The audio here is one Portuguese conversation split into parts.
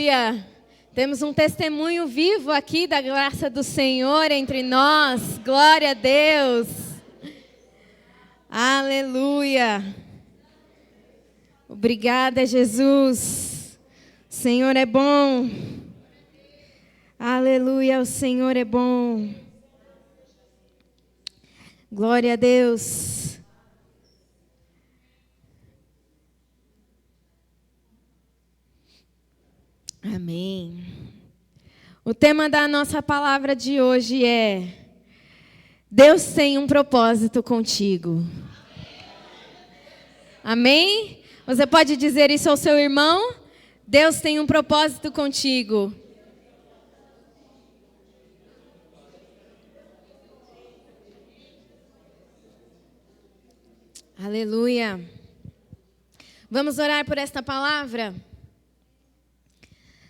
Aleluia! Temos um testemunho vivo aqui da graça do Senhor entre nós. Glória a Deus! Aleluia! Obrigada, Jesus. O Senhor é bom. Aleluia, o Senhor é bom. Glória a Deus. Amém. O tema da nossa palavra de hoje é: Deus tem um propósito contigo. Amém? Você pode dizer isso ao seu irmão? Deus tem um propósito contigo. Aleluia. Vamos orar por esta palavra?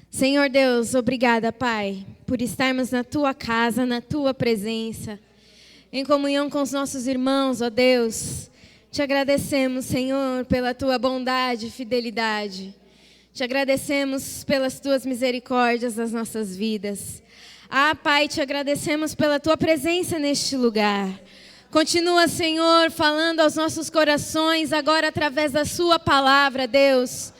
Senhor Deus, obrigada, Pai, por estarmos na Tua casa, na Tua presença, em comunhão com os nossos irmãos, ó Deus. Te agradecemos, Senhor, pela Tua bondade e fidelidade. Te agradecemos pelas Tuas misericórdias nas nossas vidas. Pai, te agradecemos pela Tua presença neste lugar. Continua, Senhor, falando aos nossos corações agora através da Sua palavra, Deus.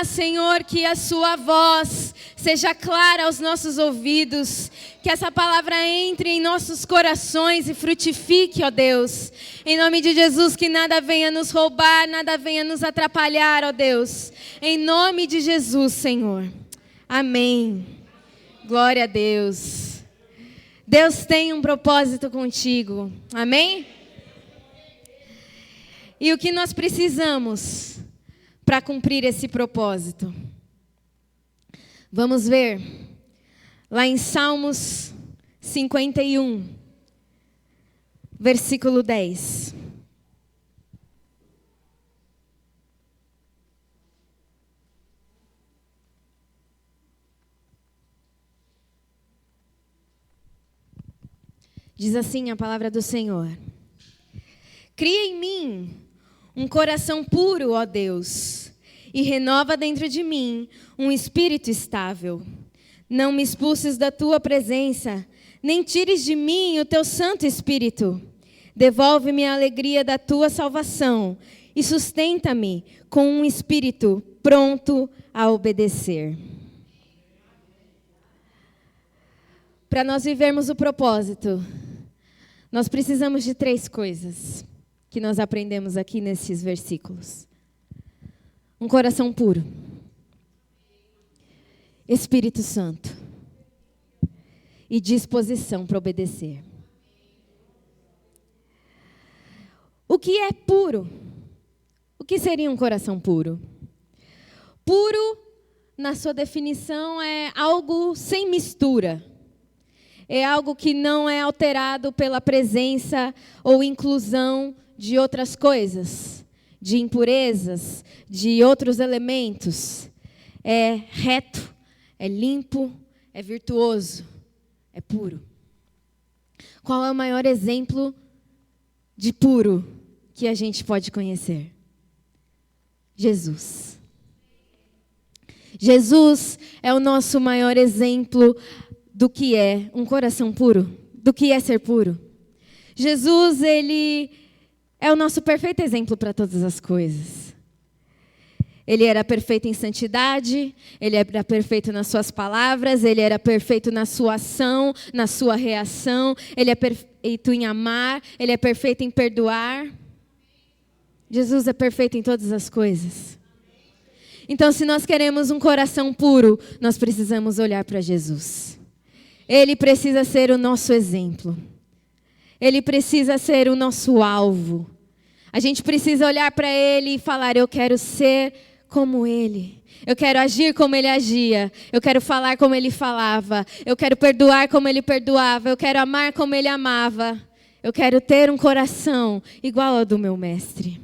Senhor, que a Sua voz seja clara aos nossos ouvidos, que essa palavra entre em nossos corações e frutifique, ó Deus. Em nome de Jesus, que nada venha nos roubar, nada venha nos atrapalhar, ó Deus. Em nome de Jesus, Senhor. Amém. Glória a Deus. Deus tem um propósito contigo. Amém? E o que nós precisamos para cumprir esse propósito? Vamos ver lá em Salmos 51, versículo 10. Diz assim a palavra do Senhor: Cria em mim um coração puro, ó Deus, e renova dentro de mim um espírito estável. Não me expulses da Tua presença, nem tires de mim o Teu Santo Espírito. Devolve-me a alegria da Tua salvação e sustenta-me com um espírito pronto a obedecer. Para nós vivermos o propósito, nós precisamos de 3 coisas que nós aprendemos aqui nesses versículos: um coração puro, Espírito Santo e disposição para obedecer. O que é puro? O que seria um coração puro? Puro, na sua definição, é algo sem mistura. É algo que não é alterado pela presença ou inclusão de outras coisas, de impurezas, de outros elementos. É reto, é limpo, é virtuoso, é puro. Qual é o maior exemplo de puro que a gente pode conhecer? Jesus. Jesus é o nosso maior exemplo do que é um coração puro, do que é ser puro. Jesus, Ele é o nosso perfeito exemplo para todas as coisas. Ele era perfeito em santidade, Ele era perfeito nas suas palavras, Ele era perfeito na sua ação, na sua reação, Ele é perfeito em amar, Ele é perfeito em perdoar. Jesus é perfeito em todas as coisas. Então, se nós queremos um coração puro, nós precisamos olhar para Jesus. Ele precisa ser o nosso exemplo. Ele precisa ser o nosso alvo. A gente precisa olhar para Ele e falar: eu quero ser como Ele. Eu quero agir como Ele agia. Eu quero falar como Ele falava. Eu quero perdoar como Ele perdoava. Eu quero amar como Ele amava. Eu quero ter um coração igual ao do meu mestre.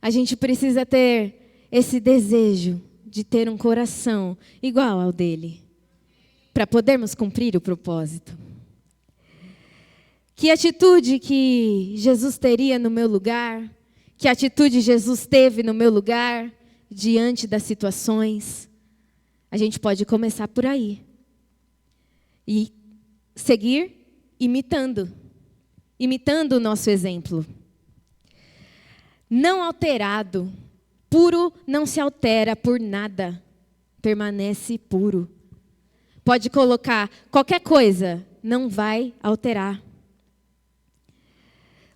A gente precisa ter esse desejo de ter um coração igual ao dele, para podermos cumprir o propósito. Que atitude que Jesus teria no meu lugar? Que atitude Jesus teve no meu lugar? diante das situações, a gente pode começar por aí. E seguir imitando o nosso exemplo. Não alterado, puro não se altera por nada, permanece puro. Pode colocar qualquer coisa, não vai alterar.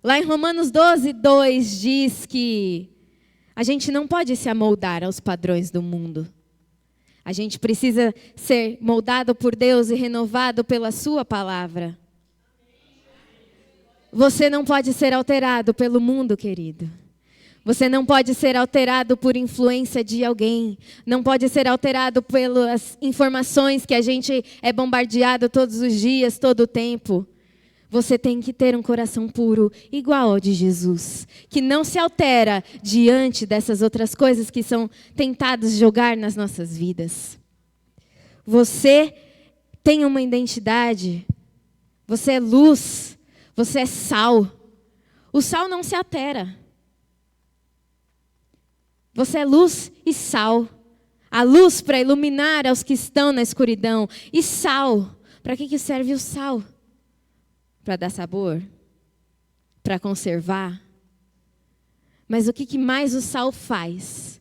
Lá em Romanos 12:2 diz que a gente não pode se amoldar aos padrões do mundo. A gente precisa ser moldado por Deus e renovado pela sua palavra. Você não pode ser alterado pelo mundo, querido. Você não pode ser alterado por influência de alguém. Não pode ser alterado pelas informações que a gente é bombardeado todos os dias, todo o tempo. Você tem que ter um coração puro, igual ao de Jesus, que não se altera diante dessas outras coisas que são tentadas jogar nas nossas vidas. Você tem uma identidade, você é luz, você é sal. O sal não se altera. Você é luz e sal. A luz para iluminar aos que estão na escuridão. E sal. Para que serve o sal? Para dar sabor? Para conservar? Mas o que mais o sal faz?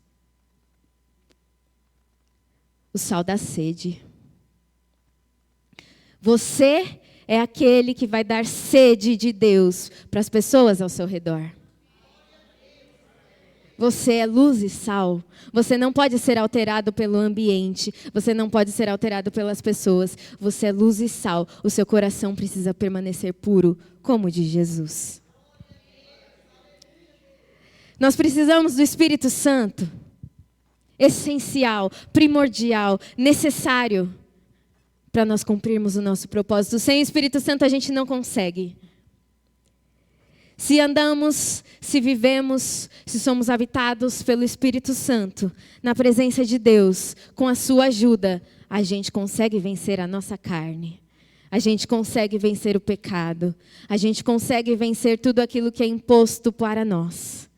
O sal dá sede. Você é aquele que vai dar sede de Deus para as pessoas ao seu redor. Você é luz e sal. Você não pode ser alterado pelo ambiente. Você não pode ser alterado pelas pessoas. Você é luz e sal. O seu coração precisa permanecer puro, como o de Jesus. Nós precisamos do Espírito Santo. Essencial, primordial, necessário para nós cumprirmos o nosso propósito. Sem o Espírito Santo a gente não consegue. Se andamos, se vivemos, se somos habitados pelo Espírito Santo, na presença de Deus, com a sua ajuda, a gente consegue vencer a nossa carne. A gente consegue vencer o pecado. A gente consegue vencer tudo aquilo que é imposto para nós.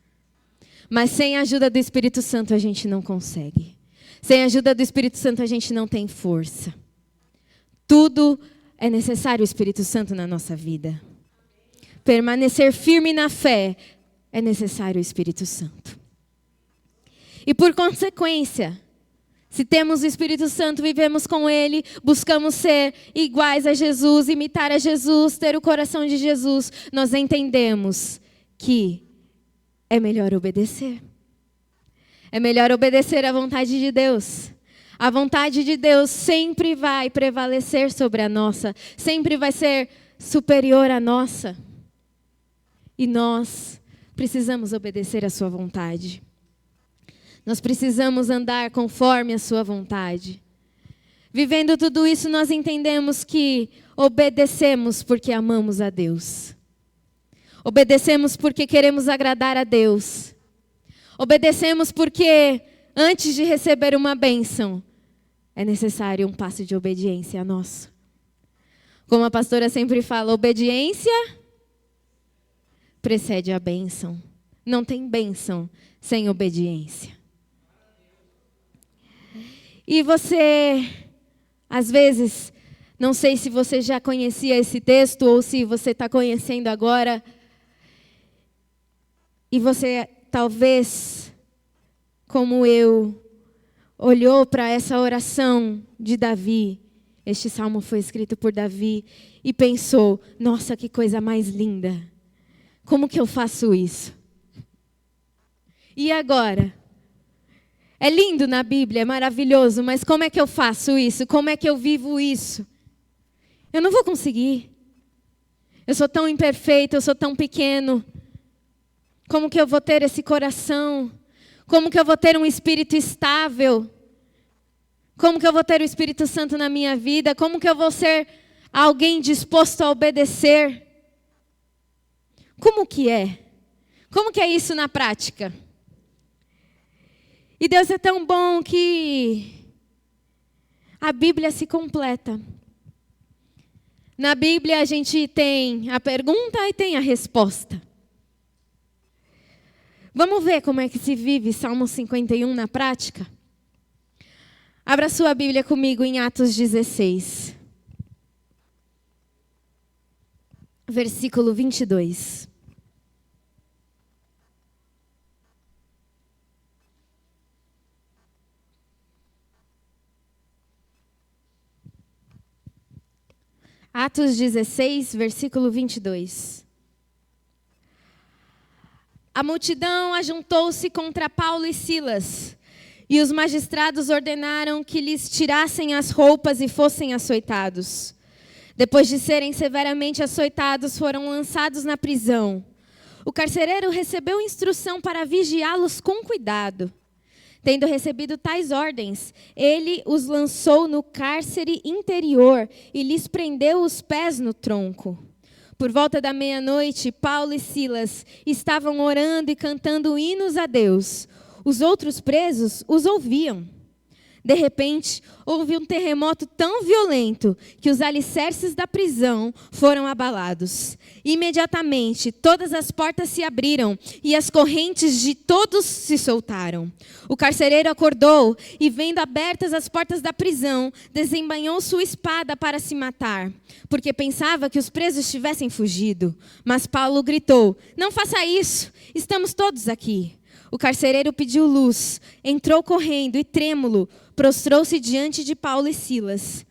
Mas sem a ajuda do Espírito Santo a gente não consegue. Sem a ajuda do Espírito Santo a gente não tem força. Tudo é necessário o Espírito Santo na nossa vida. Permanecer firme na fé, é necessário o Espírito Santo. E por consequência, se temos o Espírito Santo, vivemos com Ele, buscamos ser iguais a Jesus, imitar a Jesus, ter o coração de Jesus, nós entendemos que é melhor obedecer. É melhor obedecer à vontade de Deus. A vontade de Deus sempre vai prevalecer sobre a nossa, sempre vai ser superior à nossa. E nós precisamos obedecer à sua vontade. Nós precisamos andar conforme a sua vontade. Vivendo tudo isso, nós entendemos que obedecemos porque amamos a Deus. Obedecemos porque queremos agradar a Deus. Obedecemos porque, antes de receber uma bênção, é necessário um passo de obediência nosso. Como a pastora sempre fala, obediência precede a bênção. Não tem bênção sem obediência. E você, às vezes, não sei se você já conhecia esse texto ou se você está conhecendo agora. E você, talvez, como eu, olhou para essa oração de Davi. Este salmo foi escrito por Davi e pensou, nossa, que coisa mais linda. Como que eu faço isso? E agora? É lindo na Bíblia, é maravilhoso, mas como é que eu faço isso? Como é que eu vivo isso? Eu não vou conseguir. Eu sou tão imperfeito, eu sou tão pequeno. Como que eu vou ter esse coração? Como que eu vou ter um espírito estável? Como que eu vou ter o Espírito Santo na minha vida? Como que eu vou ser alguém disposto a obedecer? Como que é? Como que é isso na prática? E Deus é tão bom que a Bíblia se completa. Na Bíblia a gente tem a pergunta e tem a resposta. Vamos ver como é que se vive Salmo 51 na prática? Abra sua Bíblia comigo em Atos 16. Versículo 22. Atos 16, versículo 22. A multidão ajuntou-se contra Paulo e Silas, e os magistrados ordenaram que lhes tirassem as roupas e fossem açoitados. Depois de serem severamente açoitados, foram lançados na prisão. O carcereiro recebeu instrução para vigiá-los com cuidado. Tendo recebido tais ordens, ele os lançou no cárcere interior e lhes prendeu os pés no tronco. Por volta da meia-noite, Paulo e Silas estavam orando e cantando hinos a Deus. Os outros presos os ouviam. De repente, houve um terremoto tão violento que os alicerces da prisão foram abalados. Imediatamente, todas as portas se abriram e as correntes de todos se soltaram. O carcereiro acordou e, vendo abertas as portas da prisão, desembainhou sua espada para se matar, porque pensava que os presos tivessem fugido. Mas Paulo gritou: "Não faça isso, estamos todos aqui." O carcereiro pediu luz, entrou correndo e, trêmulo, prostrou-se diante de Paulo e Silas.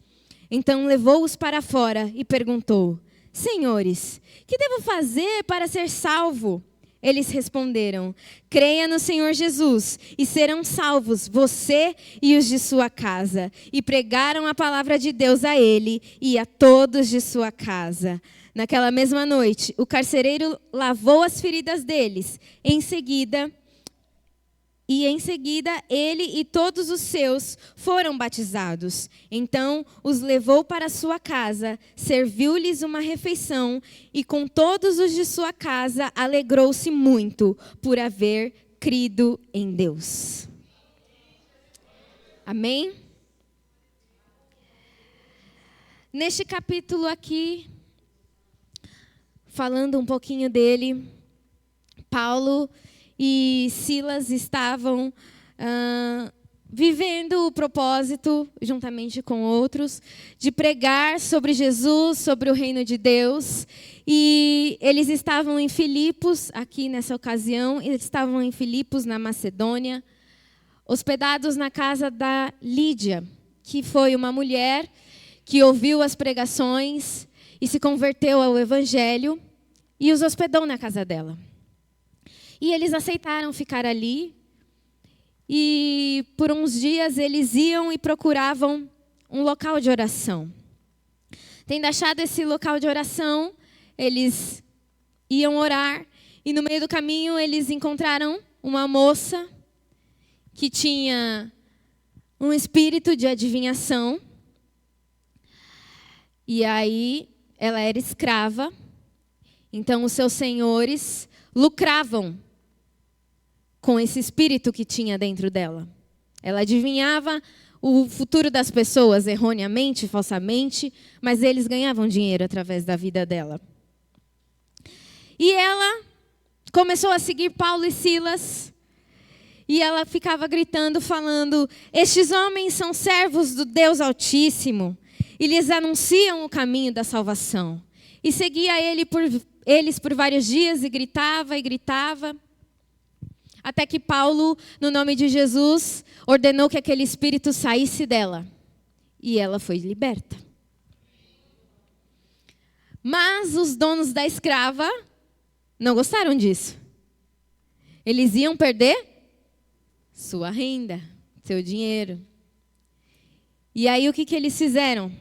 Então levou-os para fora e perguntou: "Senhores, que devo fazer para ser salvo?" Eles responderam: "Creia no Senhor Jesus e serão salvos você e os de sua casa." E pregaram a palavra de Deus a ele e a todos de sua casa. Naquela mesma noite, o carcereiro lavou as feridas deles. Em seguida, ele e todos os seus foram batizados. Então os levou para sua casa, serviu-lhes uma refeição e com todos os de sua casa alegrou-se muito por haver crido em Deus. Amém? Neste capítulo aqui, falando um pouquinho dele, Paulo e Silas estavam vivendo o propósito, juntamente com outros, de pregar sobre Jesus, sobre o reino de Deus. E eles estavam em Filipos, aqui nessa ocasião, eles estavam em Filipos, na Macedônia, hospedados na casa da Lídia, que foi uma mulher que ouviu as pregações e se converteu ao Evangelho e os hospedou na casa dela. E eles aceitaram ficar ali. E por uns dias eles iam e procuravam um local de oração. Tendo achado esse local de oração, eles iam orar. E no meio do caminho eles encontraram uma moça que tinha um espírito de adivinhação. E aí ela era escrava. Então os seus senhores lucravam com esse espírito que tinha dentro dela. Ela adivinhava o futuro das pessoas erroneamente, falsamente, mas eles ganhavam dinheiro através da vida dela. E ela começou a seguir Paulo e Silas, e ela ficava gritando, falando: "Estes homens são servos do Deus Altíssimo, e lhes anunciam o caminho da salvação." E seguia eles por vários dias, e gritava, até que Paulo, no nome de Jesus, ordenou que aquele espírito saísse dela. E ela foi liberta. Mas os donos da escrava não gostaram disso. Eles iam perder sua renda, seu dinheiro. E aí o que eles fizeram?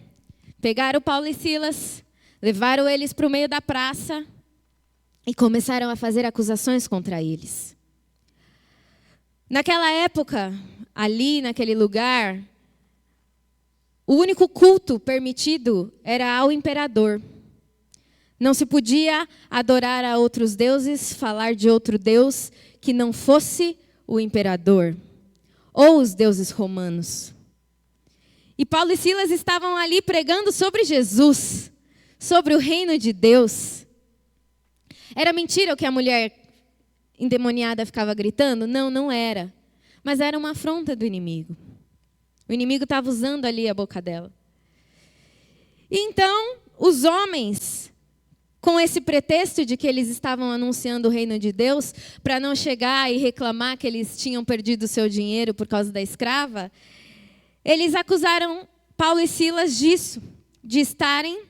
Pegaram Paulo e Silas, levaram eles para o meio da praça e começaram a fazer acusações contra eles. Naquela época, ali naquele lugar, o único culto permitido era ao imperador. Não se podia adorar a outros deuses, falar de outro deus que não fosse o imperador ou os deuses romanos. E Paulo e Silas estavam ali pregando sobre Jesus, sobre o reino de Deus. Era mentira o que a mulher endemoniada ficava gritando? Não, não era. Mas era uma afronta do inimigo. O inimigo estava usando ali a boca dela. Então, os homens, com esse pretexto de que eles estavam anunciando o reino de Deus, para não chegar e reclamar que eles tinham perdido o seu dinheiro por causa da escrava, eles acusaram Paulo e Silas disso, de estarem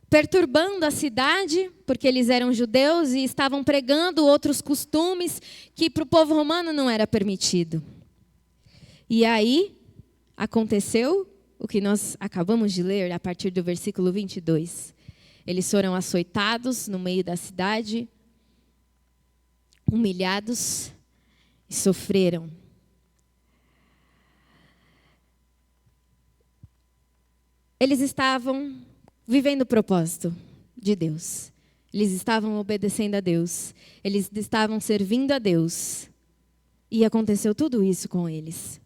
perturbando a cidade, porque eles eram judeus e estavam pregando outros costumes que para o povo romano não era permitido. E aí aconteceu o que nós acabamos de ler a partir do versículo 22. Eles foram açoitados no meio da cidade, humilhados e sofreram. Eles estavam vivendo o propósito de Deus. Eles estavam obedecendo a Deus. Eles estavam servindo a Deus. E aconteceu tudo isso com eles.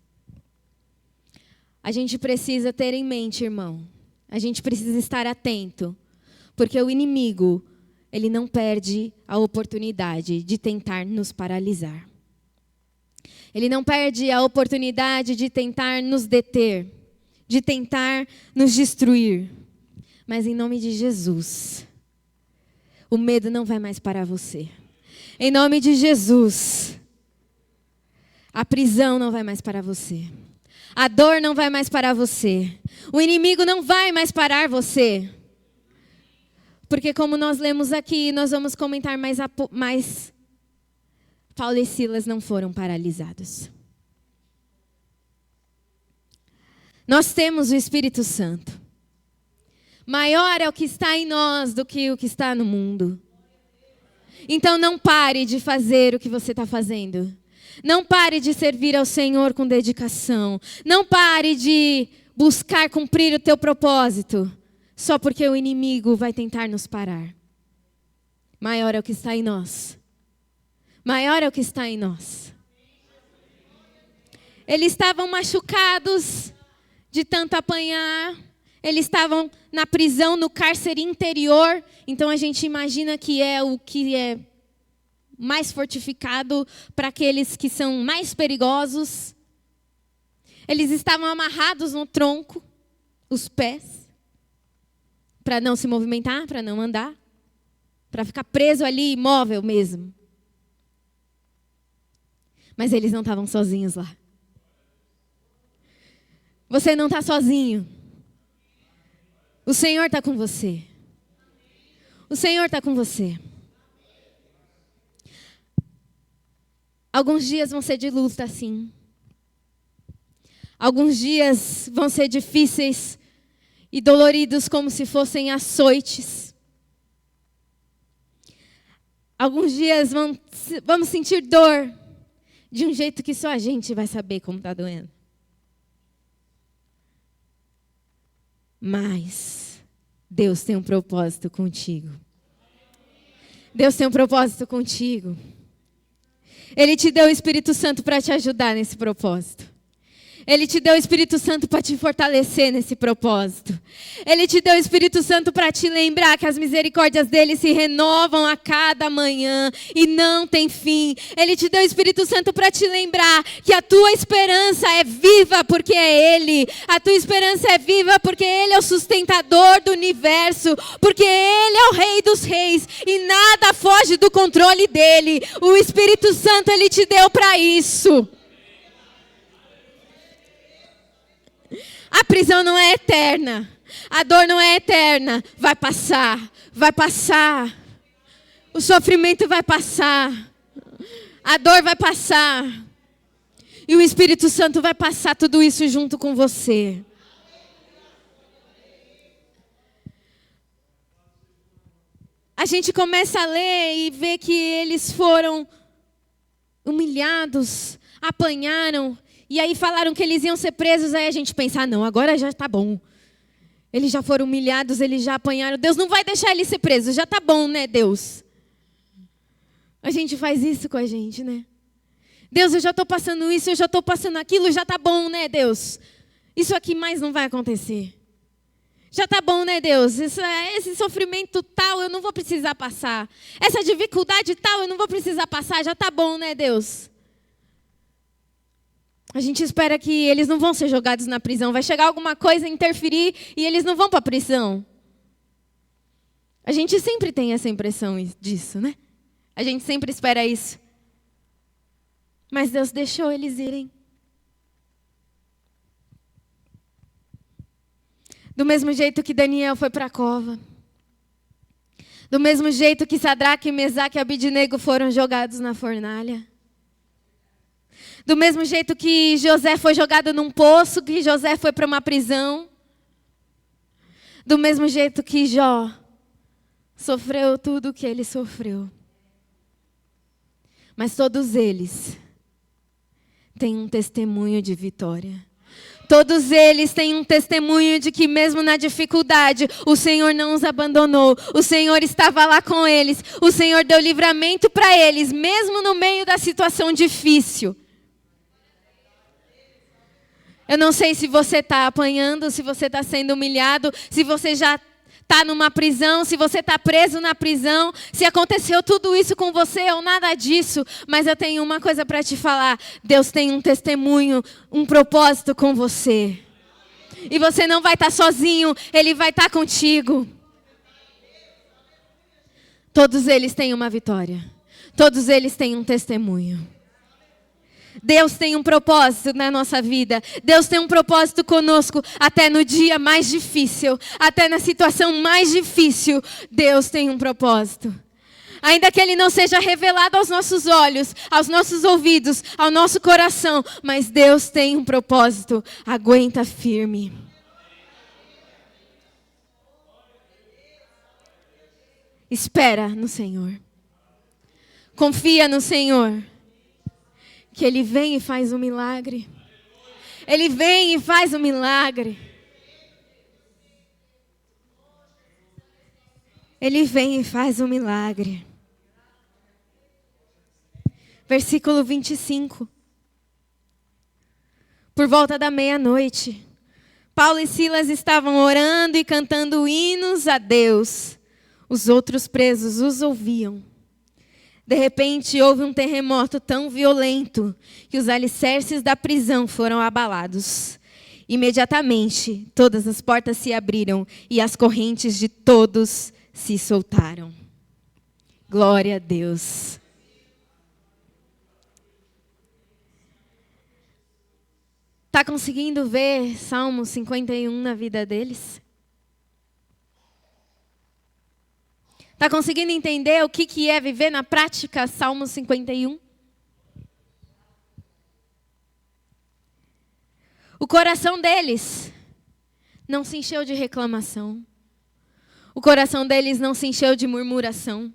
A gente precisa ter em mente, irmão. A gente precisa estar atento. Porque o inimigo, ele não perde a oportunidade de tentar nos paralisar. Ele não perde a oportunidade de tentar nos deter, de tentar nos destruir. Mas em nome de Jesus, o medo não vai mais parar você. Em nome de Jesus, a prisão não vai mais parar você. A dor não vai mais parar você. O inimigo não vai mais parar você. Porque como nós lemos aqui, nós vamos comentar mais Paulo e Silas não foram paralisados. Nós temos o Espírito Santo. Maior é o que está em nós do que o que está no mundo. Então não pare de fazer o que você está fazendo. Não pare de servir ao Senhor com dedicação. Não pare de buscar cumprir o teu propósito. Só porque o inimigo vai tentar nos parar. Maior é o que está em nós. Maior é o que está em nós. Eles estavam machucados de tanto apanhar. Eles estavam na prisão, no cárcere interior. Então a gente imagina que é o que é mais fortificado para aqueles que são mais perigosos. Eles estavam amarrados no tronco, os pés, para não se movimentar, para não andar, para ficar preso ali, imóvel mesmo. Mas eles não estavam sozinhos lá. Você não está sozinho. O Senhor está com você. O Senhor está com você. Alguns dias vão ser de luta, sim. Alguns dias vão ser difíceis e doloridos como se fossem açoites. Alguns dias vamos sentir dor de um jeito que só a gente vai saber como está doendo. Mas Deus tem um propósito contigo. Deus tem um propósito contigo. Ele te deu o Espírito Santo para te ajudar nesse propósito. Ele te deu o Espírito Santo para te fortalecer nesse propósito. Ele te deu o Espírito Santo para te lembrar que as misericórdias dele se renovam a cada manhã e não tem fim. Ele te deu o Espírito Santo para te lembrar que a tua esperança é viva porque é ele. A tua esperança é viva porque ele é o sustentador do universo. Porque ele é o Rei dos Reis e nada foge do controle dele. O Espírito Santo ele te deu para isso. A prisão não é eterna. A dor não é eterna. Vai passar. Vai passar. O sofrimento vai passar. A dor vai passar. E o Espírito Santo vai passar tudo isso junto com você. A gente começa a ler e vê que eles foram humilhados, apanharam. E aí falaram que eles iam ser presos, aí a gente pensa, não, agora já está bom. Eles já foram humilhados, eles já apanharam. Deus não vai deixar eles ser presos, já está bom, né, Deus? A gente faz isso com a gente, né? Deus, eu já estou passando isso, eu já estou passando aquilo, já está bom, né, Deus? Isso aqui mais não vai acontecer. Já tá bom, né, Deus? Esse sofrimento tal eu não vou precisar passar. Essa dificuldade tal eu não vou precisar passar. Já tá bom, né, Deus? A gente espera que eles não vão ser jogados na prisão. Vai chegar alguma coisa, interferir e eles não vão para a prisão. A gente sempre tem essa impressão disso, né? A gente sempre espera isso. Mas Deus deixou eles irem. Do mesmo jeito que Daniel foi para a cova. Do mesmo jeito que Sadraque, Mesaque e Abidnego foram jogados na fornalha. Do mesmo jeito que José foi jogado num poço, que José foi para uma prisão. Do mesmo jeito que Jó sofreu tudo o que ele sofreu. Mas todos eles têm um testemunho de vitória. Todos eles têm um testemunho de que mesmo na dificuldade, o Senhor não os abandonou. O Senhor estava lá com eles. O Senhor deu livramento para eles, mesmo no meio da situação difícil. Eu não sei se você está apanhando, se você está sendo humilhado, se você já está numa prisão, se você está preso na prisão, se aconteceu tudo isso com você ou nada disso, mas eu tenho uma coisa para te falar. Deus tem um testemunho, um propósito com você. E você não vai estar sozinho, Ele vai estar contigo. Todos eles têm uma vitória. Todos eles têm um testemunho. Deus tem um propósito na nossa vida. Deus tem um propósito conosco até no dia mais difícil, até na situação mais difícil. Deus tem um propósito. Ainda que Ele não seja revelado aos nossos olhos, aos nossos ouvidos, ao nosso coração, mas Deus tem um propósito. Aguenta firme. Espera no Senhor. Confia no Senhor. Que Ele vem e faz um milagre. Ele vem e faz um milagre. Ele vem e faz um milagre. Versículo 25. Por volta da meia-noite, Paulo e Silas estavam orando e cantando hinos a Deus. Os outros presos os ouviam. De repente, houve um terremoto tão violento que os alicerces da prisão foram abalados. Imediatamente, todas as portas se abriram e as correntes de todos se soltaram. Glória a Deus. Está conseguindo ver Salmo 51 na vida deles? Está conseguindo entender o que é viver na prática Salmo 51? O coração deles não se encheu de reclamação. O coração deles não se encheu de murmuração.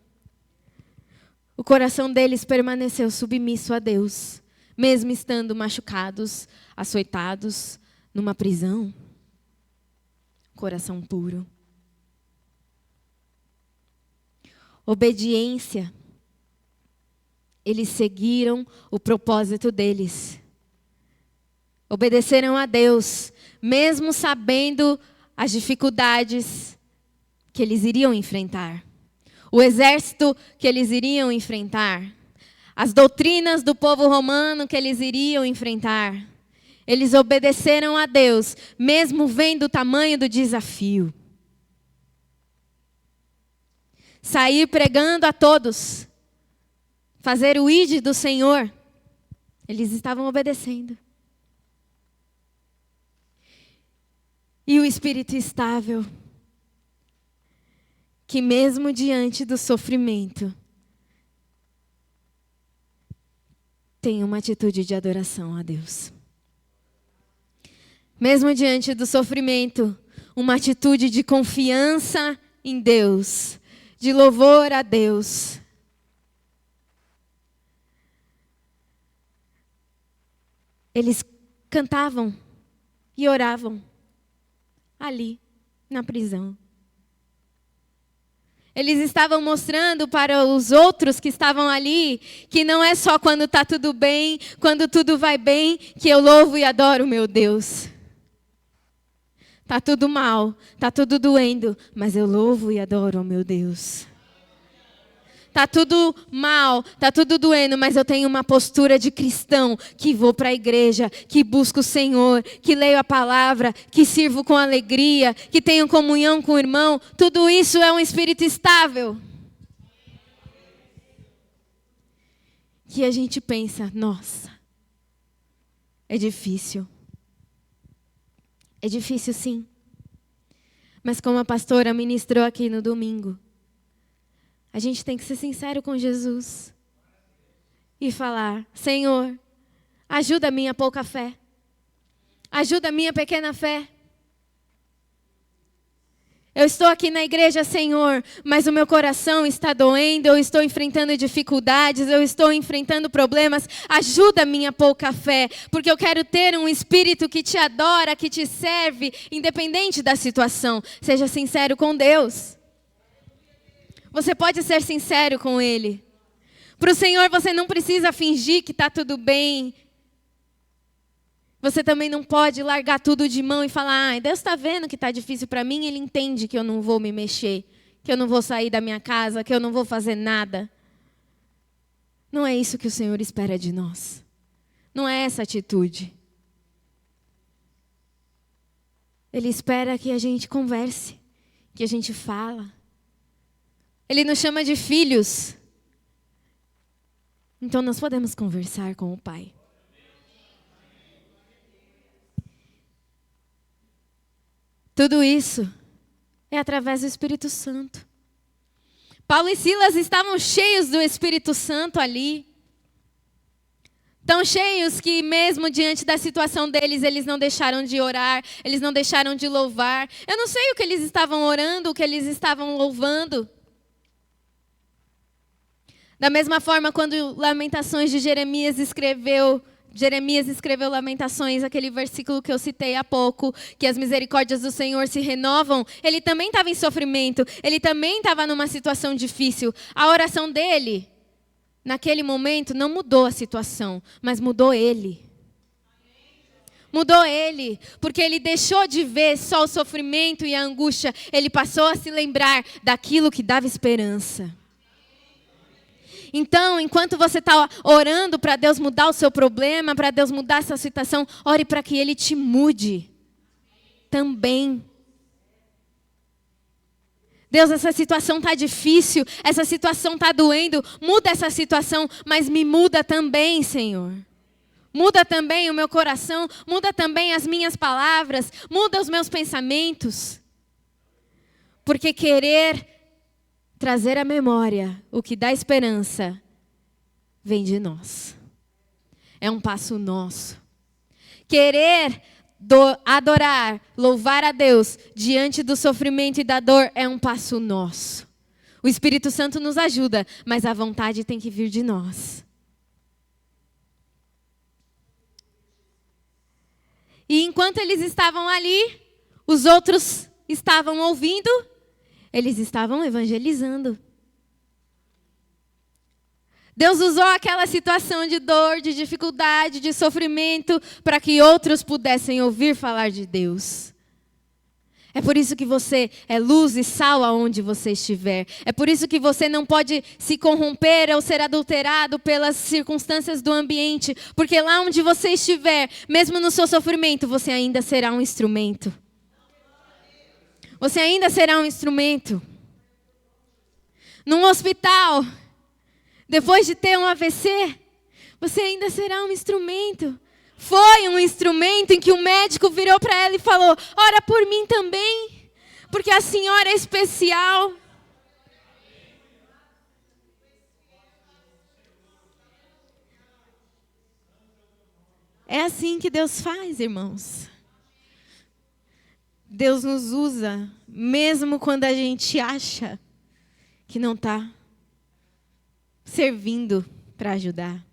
O coração deles permaneceu submisso a Deus, mesmo estando machucados, açoitados, numa prisão. Coração puro. Obediência. Eles seguiram o propósito deles. Obedeceram a Deus, mesmo sabendo as dificuldades que eles iriam enfrentar. O exército que eles iriam enfrentar. As doutrinas do povo romano que eles iriam enfrentar. Eles obedeceram a Deus, mesmo vendo o tamanho do desafio. Sair pregando a todos, fazer o ide do Senhor, eles estavam obedecendo. E o espírito estável, que mesmo diante do sofrimento, tem uma atitude de adoração a Deus. Mesmo diante do sofrimento, uma atitude de confiança em Deus, de louvor a Deus. Eles cantavam e oravam ali, na prisão. Eles estavam mostrando para os outros que estavam ali que não é só quando está tudo bem, quando tudo vai bem, que eu louvo e adoro o meu Deus. Tá tudo mal, tá tudo doendo, mas eu louvo e adoro o meu Deus. Tá tudo mal, tá tudo doendo, mas eu tenho uma postura de cristão, que vou para a igreja, que busco o Senhor, que leio a palavra, que sirvo com alegria, que tenho comunhão com o irmão. Tudo isso é um espírito estável. Que a gente pensa, nossa, é difícil. É difícil sim. Mas como a pastora ministrou aqui no domingo, a gente tem que ser sincero com Jesus. E falar, Senhor, ajuda a minha pouca fé. Ajuda a minha pequena fé. Eu estou aqui na igreja, Senhor, mas o meu coração está doendo, eu estou enfrentando dificuldades, eu estou enfrentando problemas. Ajuda a minha pouca fé, porque eu quero ter um espírito que te adora, que te serve, independente da situação. Seja sincero com Deus. Você pode ser sincero com Ele. Para o Senhor você não precisa fingir que está tudo bem. Você também não pode largar tudo de mão e falar, Deus está vendo que está difícil para mim, Ele entende que eu não vou me mexer, que eu não vou sair da minha casa, que eu não vou fazer nada. Não é isso que o Senhor espera de nós. Não é essa atitude. Ele espera que a gente converse, que a gente fala. Ele nos chama de filhos. Então nós podemos conversar com o Pai. Tudo isso é através do Espírito Santo. Paulo e Silas estavam cheios do Espírito Santo ali. Tão cheios que mesmo diante da situação deles, eles não deixaram de orar, eles não deixaram de louvar. Eu não sei o que eles estavam orando, o que eles estavam louvando. Da mesma forma, quando Lamentações de Jeremias escreveu Lamentações, aquele versículo que eu citei há pouco, que as misericórdias do Senhor se renovam, ele também estava em sofrimento, ele também estava numa situação difícil. A oração dele, naquele momento, não mudou a situação, mas mudou ele. Mudou ele, porque ele deixou de ver só o sofrimento e a angústia, ele passou a se lembrar daquilo que dava esperança. Então, enquanto você está orando para Deus mudar o seu problema, para Deus mudar essa situação, ore para que Ele te mude também. Deus, essa situação está difícil, essa situação está doendo, muda essa situação, mas me muda também, Senhor. Muda também o meu coração, muda também as minhas palavras, muda os meus pensamentos. Porque querer trazer à memória o que dá esperança vem de nós. É um passo nosso. Querer adorar, louvar a Deus diante do sofrimento e da dor é um passo nosso. O Espírito Santo nos ajuda, mas a vontade tem que vir de nós. E enquanto eles estavam ali, os outros estavam ouvindo, eles estavam evangelizando. Deus usou aquela situação de dor, de dificuldade, de sofrimento, para que outros pudessem ouvir falar de Deus. É por isso que você é luz e sal aonde você estiver. É por isso que você não pode se corromper ou ser adulterado pelas circunstâncias do ambiente. Porque lá onde você estiver, mesmo no seu sofrimento, você ainda será um instrumento. Você ainda será um instrumento. Num hospital, depois de ter um AVC, você ainda será um instrumento. Foi um instrumento em que o médico virou para ela e falou: ora por mim também, porque a senhora é especial. É assim que Deus faz, irmãos. Deus nos usa, mesmo quando a gente acha que não está servindo para ajudar,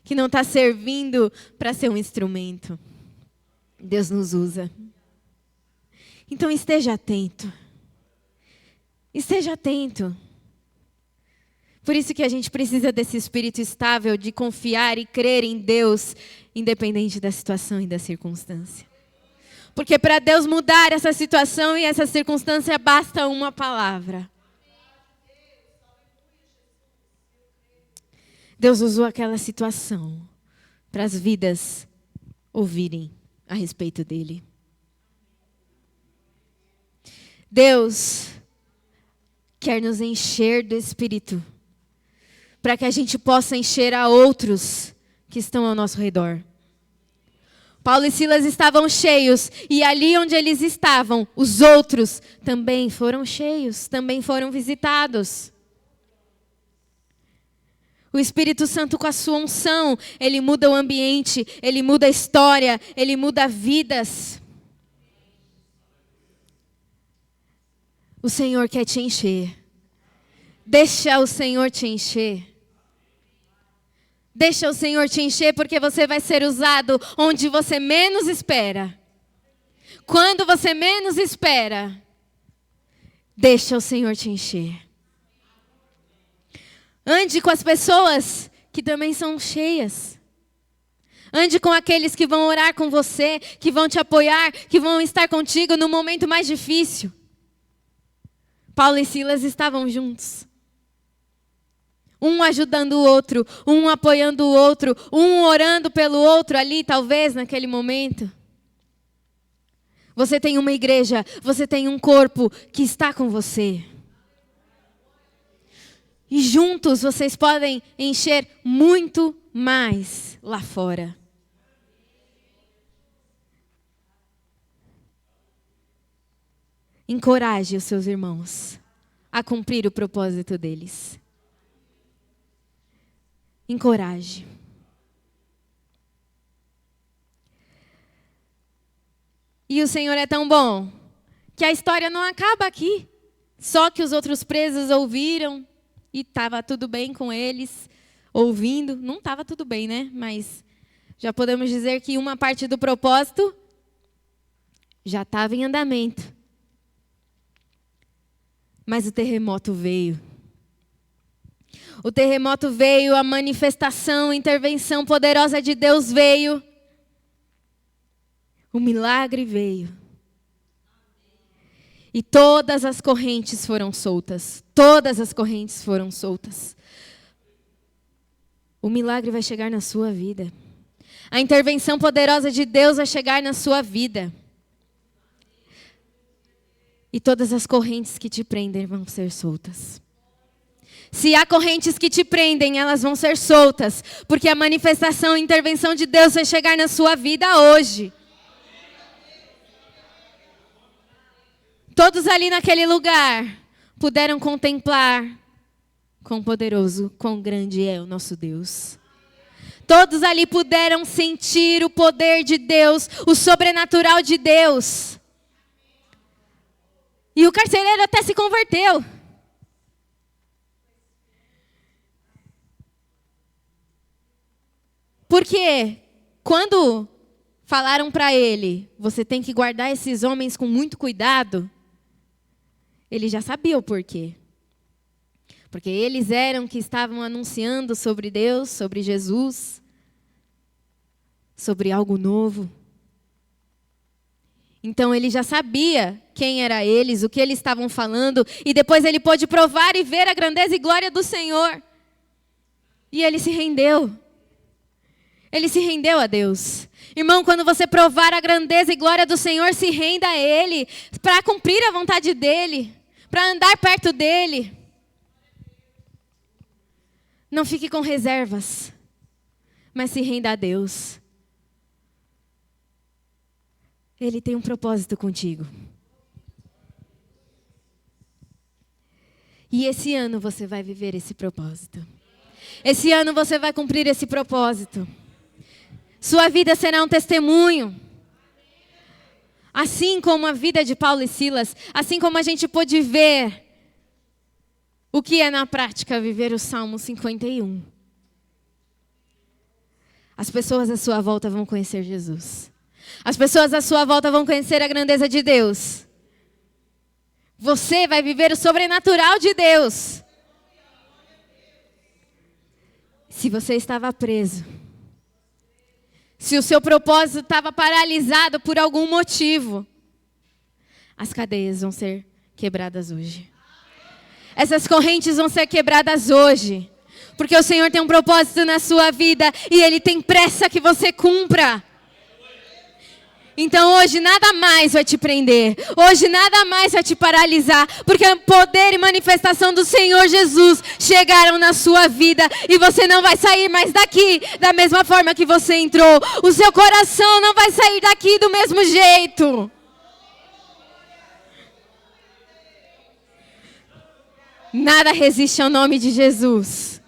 que não está servindo para ser um instrumento. Deus nos usa. Então esteja atento. Esteja atento. Por isso que a gente precisa desse espírito estável de confiar e crer em Deus, independente da situação e da circunstância. Porque para Deus mudar essa situação e essa circunstância, basta uma palavra. Deus usou aquela situação para as vidas ouvirem a respeito dele. Deus quer nos encher do Espírito, para que a gente possa encher a outros que estão ao nosso redor. Paulo e Silas estavam cheios, e ali onde eles estavam, os outros também foram cheios, também foram visitados. O Espírito Santo, com a sua unção, ele muda o ambiente, ele muda a história, ele muda vidas. O Senhor quer te encher. Deixa o Senhor te encher. Deixa o Senhor te encher, porque você vai ser usado onde você menos espera. Quando você menos espera, deixa o Senhor te encher. Ande com as pessoas que também são cheias. Ande com aqueles que vão orar com você, que vão te apoiar, que vão estar contigo no momento mais difícil. Paulo e Silas estavam juntos. Um ajudando o outro, um apoiando o outro, um orando pelo outro ali, talvez, naquele momento. Você tem uma igreja, você tem um corpo que está com você. E juntos vocês podem encher muito mais lá fora. Encoraje os seus irmãos a cumprir o propósito deles. Encoraje. E o Senhor é tão bom que a história não acaba aqui. Só que os outros presos ouviram e estava tudo bem com eles, ouvindo. Não estava tudo bem, né? Mas já podemos dizer que uma parte do propósito já estava em andamento. Mas o terremoto veio. O terremoto veio, a manifestação, a intervenção poderosa de Deus veio. O milagre veio. E todas as correntes foram soltas. Todas as correntes foram soltas. O milagre vai chegar na sua vida. A intervenção poderosa de Deus vai chegar na sua vida. E todas as correntes que te prendem vão ser soltas. Se há correntes que te prendem, elas vão ser soltas. Porque a manifestação e intervenção de Deus vai chegar na sua vida hoje. Todos ali naquele lugar puderam contemplar quão poderoso, quão grande é o nosso Deus. Todos ali puderam sentir o poder de Deus, o sobrenatural de Deus. E o carcereiro até se converteu. Porque quando falaram para ele, você tem que guardar esses homens com muito cuidado, ele já sabia o porquê. Porque eles eram que estavam anunciando sobre Deus, sobre Jesus, sobre algo novo. Então ele já sabia quem era eles, o que eles estavam falando, e depois ele pôde provar e ver a grandeza e glória do Senhor. E ele se rendeu. Ele se rendeu a Deus. Irmão, quando você provar a grandeza e glória do Senhor, se renda a Ele, para cumprir a vontade dEle, para andar perto dEle. Não fique com reservas, mas se renda a Deus. Ele tem um propósito contigo. E esse ano você vai viver esse propósito. Esse ano você vai cumprir esse propósito. Sua vida será um testemunho. Assim como a vida de Paulo e Silas, assim como a gente pôde ver o que é na prática viver o Salmo 51. As pessoas à sua volta vão conhecer Jesus. As pessoas à sua volta vão conhecer a grandeza de Deus. Você vai viver o sobrenatural de Deus. Se você estava preso, Se o seu propósito estava paralisado por algum motivo, as cadeias vão ser quebradas hoje. Essas correntes vão ser quebradas hoje. Porque o Senhor tem um propósito na sua vida e Ele tem pressa que você cumpra. Então hoje nada mais vai te prender. Hoje nada mais vai te paralisar. Porque o poder e manifestação do Senhor Jesus chegaram na sua vida. E você não vai sair mais daqui da mesma forma que você entrou. O seu coração não vai sair daqui do mesmo jeito. Nada resiste ao nome de Jesus.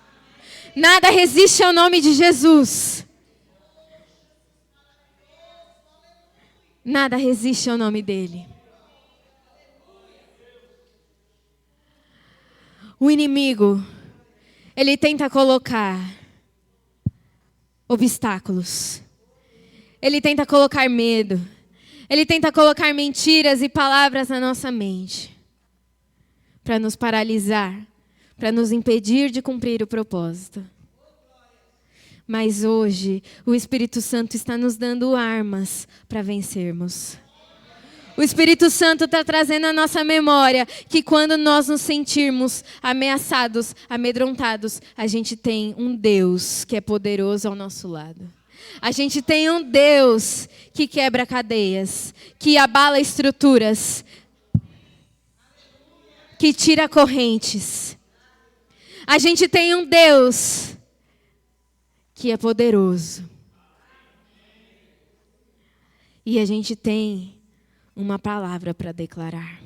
Nada resiste ao nome de Jesus. Nada resiste ao nome dele. O inimigo, ele tenta colocar obstáculos. Ele tenta colocar medo. Ele tenta colocar mentiras e palavras na nossa mente. Para nos paralisar. Para nos impedir de cumprir o propósito. Mas hoje, o Espírito Santo está nos dando armas para vencermos. O Espírito Santo está trazendo à nossa memória que quando nós nos sentirmos ameaçados, amedrontados, a gente tem um Deus que é poderoso ao nosso lado. A gente tem um Deus que quebra cadeias, que abala estruturas, que tira correntes. A gente tem um Deus que é poderoso. E a gente tem uma palavra para declarar.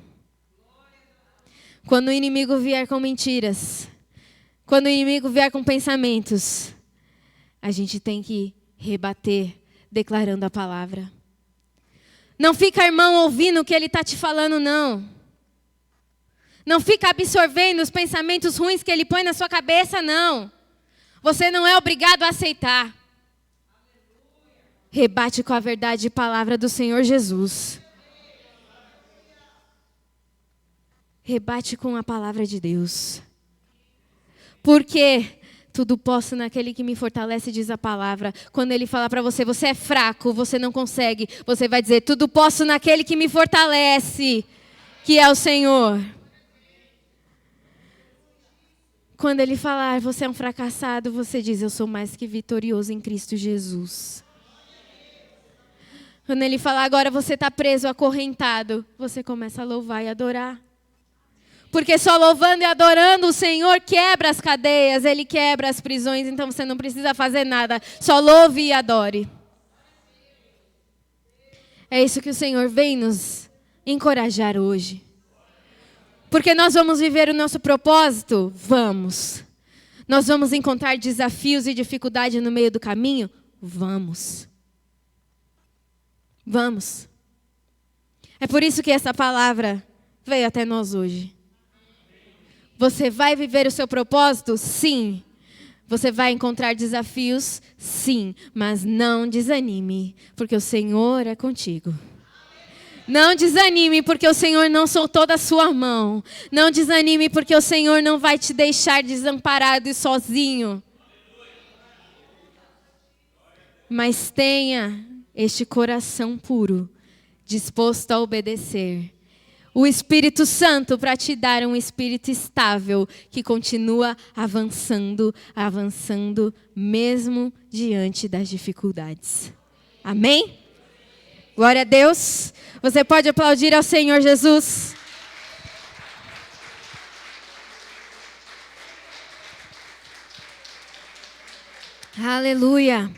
Quando o inimigo vier com mentiras, quando o inimigo vier com pensamentos, a gente tem que rebater, declarando a palavra. Não fica, irmão, ouvindo o que ele está te falando, não. Não fica absorvendo os pensamentos ruins que ele põe na sua cabeça, não. Você não é obrigado a aceitar. Rebate com a verdade e palavra do Senhor Jesus. Rebate com a palavra de Deus. Porque tudo posso naquele que me fortalece, diz a palavra. Quando ele falar para você, você é fraco, você não consegue, você vai dizer, tudo posso naquele que me fortalece, que é o Senhor. Quando ele falar, você é um fracassado, você diz, eu sou mais que vitorioso em Cristo Jesus. Quando ele falar, agora você está preso, acorrentado, você começa a louvar e adorar. Porque só louvando e adorando o Senhor quebra as cadeias, Ele quebra as prisões, então você não precisa fazer nada, só louve e adore. É isso que o Senhor vem nos encorajar hoje. Porque nós vamos viver o nosso propósito? Vamos. Nós vamos encontrar desafios e dificuldade no meio do caminho? Vamos. Vamos. É por isso que essa palavra veio até nós hoje. Você vai viver o seu propósito? Sim. Você vai encontrar desafios? Sim. Mas não desanime, porque o Senhor é contigo. Não desanime, porque o Senhor não soltou da sua mão. Não desanime, porque o Senhor não vai te deixar desamparado e sozinho. Mas tenha este coração puro, disposto a obedecer. O Espírito Santo para te dar um espírito estável, que continua avançando, avançando, mesmo diante das dificuldades. Amém? Glória a Deus. Você pode aplaudir ao Senhor Jesus. Aleluia.